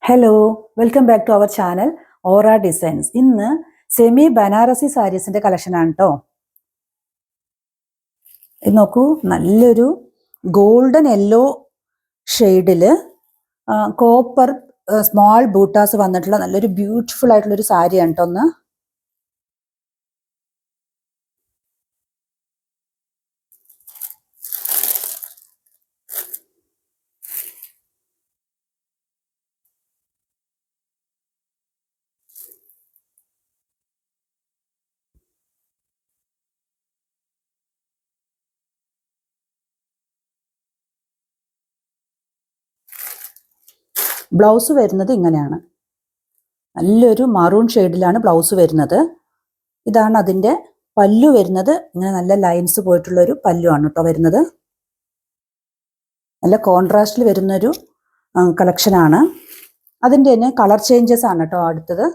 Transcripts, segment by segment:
Hello, welcome back to our channel Aura Designs. ഇന്ന് semi Banarasi സാരീസിന്റെ collection ആണ് കേട്ടോ. ഇത് നോക്കൂ, നല്ലൊരു ഗോൾഡൻ യെല്ലോ ഷെയ്ഡില് കോപ്പർ സ്മോൾ ബൂട്ടാസ് വന്നിട്ടുള്ള നല്ലൊരു ബ്യൂട്ടിഫുൾ ആയിട്ടുള്ള ഒരു സാരിയാണ് കേട്ടോ. ഒന്ന് ബ്ലൗസ് വരുന്നത് ഇങ്ങനെയാണ്. നല്ലൊരു മറൂൺ ഷെയ്ഡിലാണ് ബ്ലൗസ് വരുന്നത്. ഇതാണ് അതിൻ്റെ പല്ലു വരുന്നത്. ഇങ്ങനെ നല്ല ലൈൻസ് പോയിട്ടുള്ളൊരു പല്ലു ആണ് കേട്ടോ വരുന്നത്. നല്ല കോൺട്രാസ്റ്റിൽ വരുന്നൊരു കളക്ഷനാണ്. അതിൻ്റെ തന്നെ കളർ ചേഞ്ചസ് ആണ് കേട്ടോ അടുത്തത്.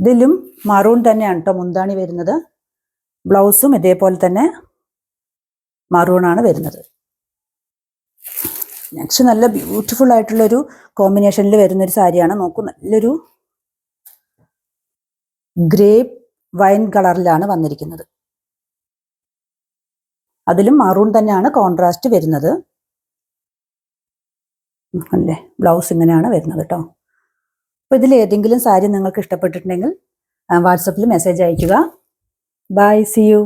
ഇതിലും മറൂൺ തന്നെയാണ് കേട്ടോ മുന്താണി വരുന്നത്. ബ്ലൗസും ഇതേപോലെ തന്നെ മറൂണാണ് വരുന്നത്. നെക്സ്റ്റ് നല്ല ബ്യൂട്ടിഫുൾ ആയിട്ടുള്ളൊരു കോമ്പിനേഷനിൽ വരുന്നൊരു സാരിയാണ്. നോക്കൂ, നല്ലൊരു ഗ്രേപ്പ് വൈൻ കളറിലാണ് വന്നിരിക്കുന്നത്. അതിലും മറൂൺ തന്നെയാണ് കോൺട്രാസ്റ്റ് വരുന്നത്. അല്ലേ, ബ്ലൗസ് ഇങ്ങനെയാണ് വരുന്നത് കേട്ടോ. അപ്പോൾ ഇതിൽ ഏതെങ്കിലും സാരി നിങ്ങൾക്ക് ഇഷ്ടപ്പെട്ടിട്ടുണ്ടെങ്കിൽ വാട്സപ്പിൽ മെസ്സേജ് അയയ്ക്കുക. Bye, see U.